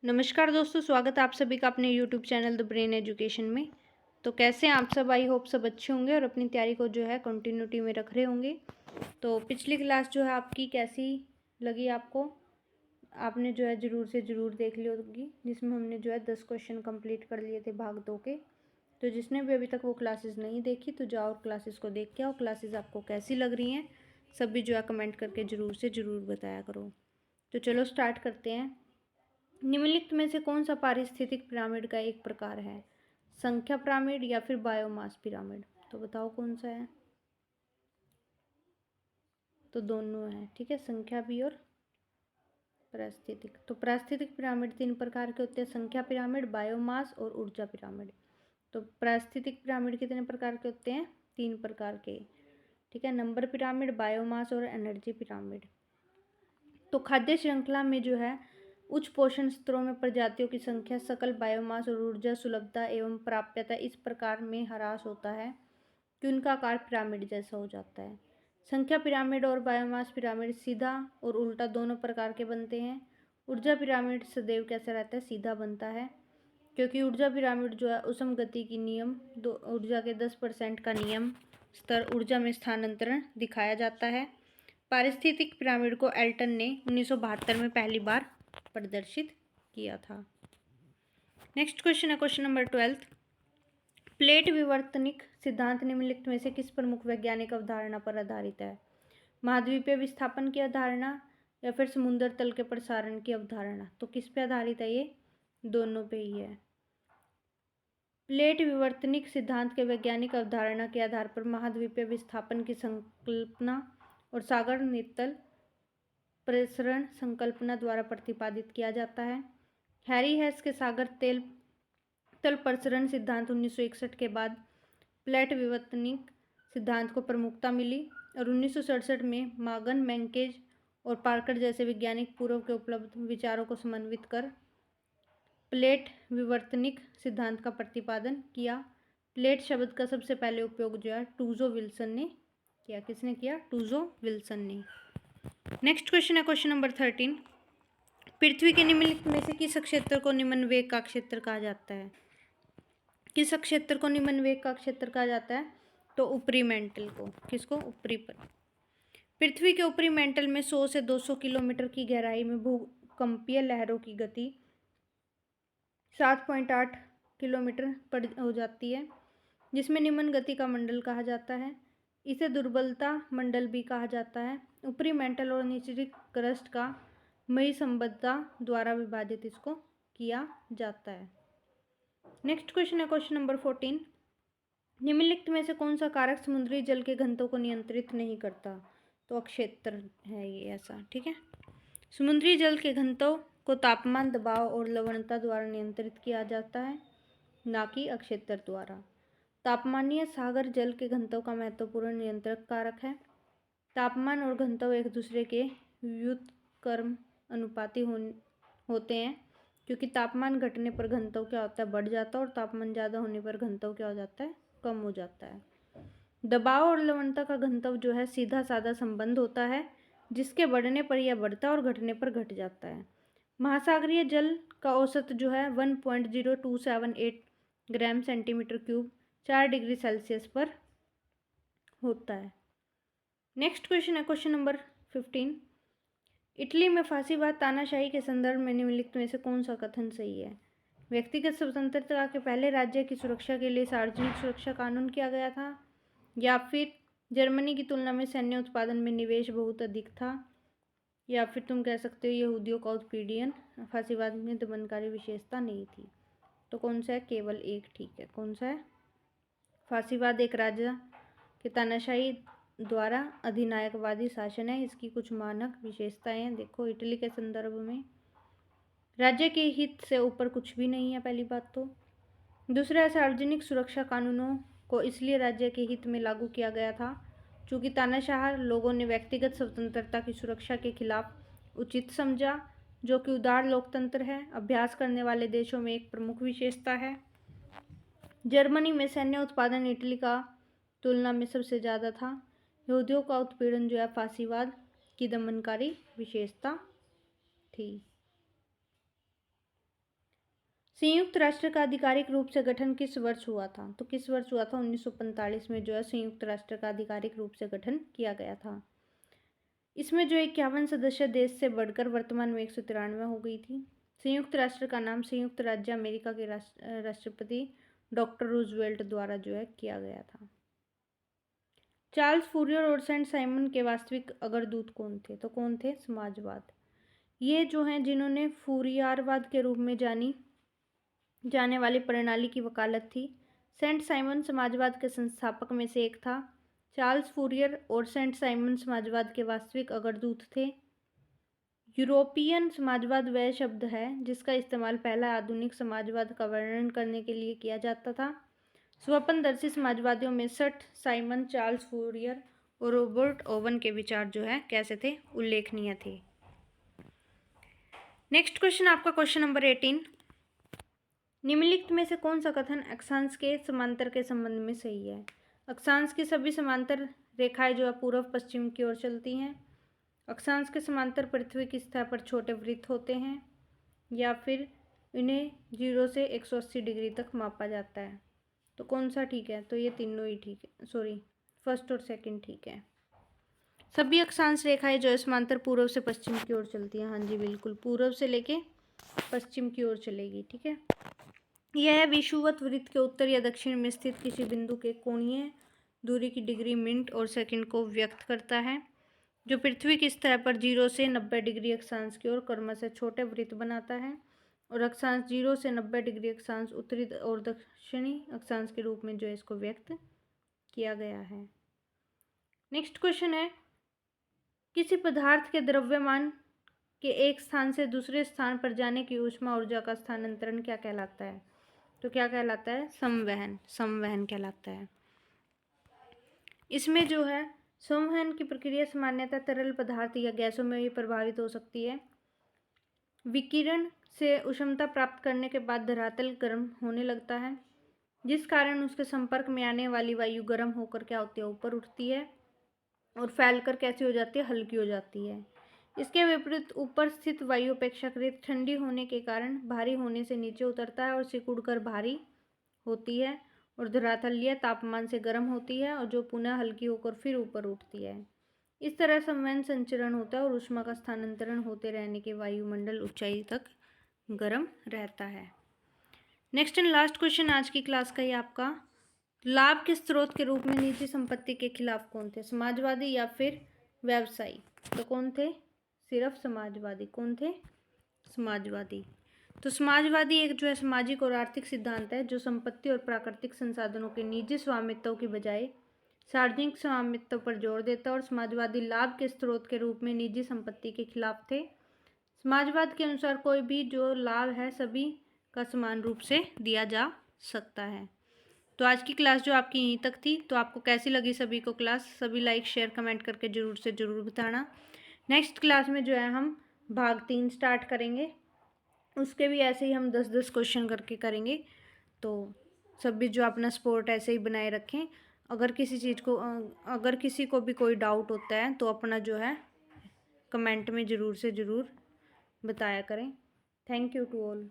नमस्कार दोस्तों, स्वागत है आप सभी का अपने YouTube channel the brain education में। तो कैसे हैं आप सब? आई होप सब अच्छे होंगे और अपनी तैयारी को जो है कंटिन्यूटी में रख रहे होंगे। तो पिछली क्लास जो है आपकी कैसी लगी आपको? आपने जो है ज़रूर से ज़रूर देख ली होगी, जिसमें हमने जो है 10 क्वेश्चन कंप्लीट कर लिए थे भाग 2 के। तो जिसने भी अभी तक वो क्लासेस नहीं देखी तो जाओ क्लासेस को देख के आओ। क्लासेस आपको कैसी लग रही हैं सभी जो है कमेंट करके ज़रूर से ज़रूर बताया करो। तो चलो स्टार्ट करते हैं। निम्नलिखित में से कौन सा पारिस्थितिक पिरामिड का एक प्रकार है? संख्या पिरामिड या फिर बायोमास पिरामिड? तो बताओ कौन सा है। तो दोनों है, ठीक है, संख्या भी और पारिस्थितिक। तो पारिस्थितिक पिरामिड 3 प्रकार के होते हैं, संख्या पिरामिड, बायोमास और ऊर्जा पिरामिड। तो पारिस्थितिक पिरामिड कितने प्रकार के होते हैं? 3 प्रकार के, ठीक है, नंबर पिरामिड, बायोमास और एनर्जी पिरामिड। तो खाद्य श्रृंखला में जो है उच्च पोषण स्तरों में प्रजातियों की संख्या, सकल बायोमास और ऊर्जा सुलभता एवं प्राप्यता इस प्रकार में ह्रास होता है कि उनका आकार पिरामिड जैसा हो जाता है। संख्या पिरामिड और बायोमास पिरामिड सीधा और उल्टा दोनों प्रकार के बनते हैं। ऊर्जा पिरामिड सदैव कैसा रहता है? सीधा बनता है, क्योंकि ऊर्जा पिरामिड जो है उसम गति की नियम ऊर्जा के 10% का नियम स्तर ऊर्जा में स्थानांतरण दिखाया जाता है। पारिस्थितिक पिरामिड को एल्टन ने 1972 में पहली बार प्रदर्शित किया था। नेक्स्ट क्वेश्चन है क्वेश्चन नंबर 12। प्लेट विवर्तनिक सिद्धांत निम्नलिखित में से किस प्रमुख वैज्ञानिक अवधारणा पर आधारित है? महाद्वीपीय विस्थापन की अवधारणा या फिर समुद्र तल के प्रसारण की अवधारणा? तो किस पे आधारित है ये? दोनों पे ही है। प्लेट विवर्तनिक सिद्धांत के वैज्ञानिक अवधारणा के आधार पर महाद्वीपीय विस्थापन की संकल्पना और सागर नितल प्रसरण संकल्पना द्वारा प्रतिपादित किया जाता है। हैरी हेस के सागर तल प्रसरण सिद्धांत 1961 के बाद प्लेट विवर्तनिक सिद्धांत को प्रमुखता मिली और 1967 में मागन, मैंकेज और पार्कर जैसे वैज्ञानिक पूर्व के उपलब्ध विचारों को समन्वित कर प्लेट विवर्तनिक सिद्धांत का प्रतिपादन किया। प्लेट शब्द का सबसे पहले उपयोग जो है टूजो विल्सन ने किया। किसने किया? टूजो विल्सन ने। नेक्स्ट क्वेश्चन है क्वेश्चन नंबर 13। पृथ्वी के निम्नलिखित में से किस क्षेत्र को निम्न वेग का क्षेत्र कहा जाता है? किस क्षेत्र को निम्न वेग का क्षेत्र कहा जाता है? तो ऊपरी मेंटल को। किसको? ऊपरी पर। पृथ्वी के ऊपरी मेंटल में 100 से 200 किलोमीटर की गहराई में भूकंपीय लहरों की गति 7.8 किलोमीटर पर हो जाती है, जिसमें निम्न गति का मंडल कहा जाता है। इसे दुर्बलता मंडल भी कहा जाता है। ऊपरी मेंटल और निचली क्रस्ट का मई संबद्धता द्वारा विभाजित इसको किया जाता है। नेक्स्ट क्वेश्चन है क्वेश्चन नंबर 14। निम्नलिखित में से कौन सा कारक समुद्री जल के घनत्व को नियंत्रित नहीं करता? तो अक्षेत्र है ये ऐसा, ठीक है। समुद्री जल के घनत्व को तापमान, दबाव और लवणता द्वारा नियंत्रित किया जाता है, ना कि अक्षेत्र द्वारा। तापमानीय सागर जल के घनत्व का महत्वपूर्ण नियंत्रक कारक है। तापमान और घनत्व एक दूसरे के व्युत्क्रम अनुपाती होते हैं, क्योंकि तापमान घटने पर घनत्व क्या होता है? बढ़ जाता है, और तापमान ज़्यादा होने पर घनत्व क्या हो जाता है? कम हो जाता है। दबाव और लवणता का घनत्व जो है सीधा साधा संबंध होता है, जिसके बढ़ने पर यह बढ़ता है और घटने पर घट जाता है। महासागरीय जल का औसत जो है 1.0278 gram centimetre cube 4 degree Celsius पर होता है। नेक्स्ट क्वेश्चन है क्वेश्चन नंबर 15। इटली में फांसीवाद तानाशाही के संदर्भ में निम्नलिखित में से कौन सा कथन सही है? व्यक्तिगत स्वतंत्रता के पहले राज्य की सुरक्षा के लिए सार्वजनिक सुरक्षा कानून किया गया था, या फिर जर्मनी की तुलना में सैन्य उत्पादन में निवेश बहुत अधिक था, या फिर तुम कह सकते हो यहूदियों का उत्पीड़न। फांसीवाद में दमनकारी विशेषता नहीं थी। तो कौन सा है? केवल एक ठीक है। कौन सा है? फांसीवाद एक राजा के तानाशाही द्वारा अधिनायकवादी शासन है। इसकी कुछ मानक विशेषताएं हैं, देखो। इटली के संदर्भ में राज्य के हित से ऊपर कुछ भी नहीं है, पहली बात तो। दूसरा है, सार्वजनिक सुरक्षा कानूनों को इसलिए राज्य के हित में लागू किया गया था चूँकि तानाशाह लोगों ने व्यक्तिगत स्वतंत्रता की सुरक्षा के खिलाफ उचित समझा, जो कि उदार लोकतंत्र है, अभ्यास करने वाले देशों में एक प्रमुख विशेषता है। जर्मनी में सैन्य उत्पादन इटली का तुलना में सबसे ज़्यादा था। यहूदियों का उत्पीड़न जो है फांसीवाद की दमनकारी विशेषता थी। संयुक्त राष्ट्र का आधिकारिक रूप से गठन किस वर्ष हुआ था? तो किस वर्ष हुआ था? 1945 में जो है संयुक्त राष्ट्र का आधिकारिक रूप से गठन किया गया था। इसमें जो 51 सदस्य देश से बढ़कर वर्तमान में 193 हो गई थी। संयुक्त राष्ट्र का नाम संयुक्त राज्य अमेरिका के राष्ट्रपति डॉक्टर रूजवेल्ट द्वारा जो है किया गया था। चार्ल्स फूरियर और सेंट साइमन के वास्तविक अग्रदूत कौन थे? तो कौन थे? समाजवाद। ये जो हैं जिन्होंने फूरियरवाद के रूप में जानी जाने वाली प्रणाली की वकालत थी। सेंट साइमन समाजवाद के संस्थापक में से एक था। चार्ल्स फूरियर और सेंट साइमन समाजवाद के वास्तविक अग्रदूत थे। यूरोपियन समाजवाद वह शब्द है जिसका इस्तेमाल पहला आधुनिक समाजवाद का वर्णन करने के लिए किया जाता था। स्वप्नदर्शी समाजवादियों में सेंट साइमन, चार्ल्स फूरियर और रॉबर्ट ओवन के विचार जो है कैसे थे? उल्लेखनीय थे। नेक्स्ट क्वेश्चन आपका क्वेश्चन नंबर 18। निम्नलिखित में से कौन सा कथन अक्षांश के समांतर के संबंध में सही है? अक्षांश की सभी समांतर रेखाएं जो है पूर्व पश्चिम की ओर चलती हैं। अक्षांश के समांतर पृथ्वी की सतह पर छोटे वृत्त होते हैं, या फिर इन्हें 0 से 180 डिग्री तक मापा जाता है। तो कौन सा ठीक है? तो ये तीनों ही ठीक है, सॉरी फर्स्ट और सेकंड ठीक है। सभी अक्षांश रेखाएं जो है समांतर पूर्व से पश्चिम की ओर चलती हैं। हाँ जी बिल्कुल, पूर्व से लेके पश्चिम की ओर चलेगी। ठीक है। यह विषुवत वृत्त के उत्तर या दक्षिण में स्थित किसी बिंदु के कोणीय दूरी की डिग्री, मिनट और सेकंड को व्यक्त करता है, जो पृथ्वी की सतह पर 0 से 90 डिग्री अक्षांश की ओर क्रमशः छोटे वृत्त बनाता है, और अक्षांश 0 से 90 डिग्री अक्षांश उत्तरी और दक्षिणी अक्षांश के रूप में जो है इसको व्यक्त किया गया है। नेक्स्ट क्वेश्चन है, किसी पदार्थ के द्रव्यमान के एक स्थान से दूसरे स्थान पर जाने की ऊष्मा ऊर्जा का स्थानांतरण क्या कहलाता है? तो क्या कहलाता है? संवहन। संवहन कहलाता है। इसमें जो है संवहन की प्रक्रिया सामान्यतः तरल पदार्थ या गैसों में भी प्रभावित हो सकती है। विकिरण से उष्णता प्राप्त करने के बाद धरातल गर्म होने लगता है, जिस कारण उसके संपर्क में आने वाली वायु गर्म होकर क्या होती है? ऊपर उठती है और फैलकर कैसी हो जाती है? हल्की हो जाती है। इसके विपरीत ऊपर स्थित वायु अपेक्षाकृत ठंडी होने के कारण भारी होने से नीचे उतरता है और सिकुड़कर भारी होती है, और धरातलीय तापमान से गर्म होती है, और जो पुनः हल्की होकर फिर ऊपर उठती है। इस तरह संवहन संचरण होता है और ऊष्मा का स्थानांतरण होते रहने के वायुमंडल ऊंचाई तक गर्म रहता है। नेक्स्ट एंड लास्ट क्वेश्चन आज की क्लास का ही आपका, लाभ के स्रोत के रूप में निजी संपत्ति के खिलाफ कौन थे? समाजवादी या फिर व्यवसायी? तो कौन थे? सिर्फ समाजवादी। कौन थे? समाजवादी। तो समाजवादी एक जो है सामाजिक और आर्थिक सिद्धांत है जो संपत्ति और प्राकृतिक संसाधनों के निजी स्वामित्व की बजाय सार्वजनिक स्वामित्व पर जोर देता है, और समाजवादी लाभ के स्रोत के रूप में निजी संपत्ति के खिलाफ थे। समाजवाद के अनुसार कोई भी जो लाभ है सभी का समान रूप से दिया जा सकता है। तो आज की क्लास जो आपकी यहीं तक थी। तो आपको कैसी लगी सभी को क्लास? सभी लाइक शेयर कमेंट करके ज़रूर से ज़रूर बताना। नेक्स्ट क्लास में जो है हम भाग 3 स्टार्ट करेंगे, उसके भी ऐसे ही हम 10-10 क्वेश्चन करके करेंगे। तो सभी जो अपना सपोर्ट ऐसे ही बनाए रखें। अगर किसी को भी कोई डाउट होता है तो अपना जो है कमेंट में ज़रूर से ज़रूर बताया करें। Thank you to all.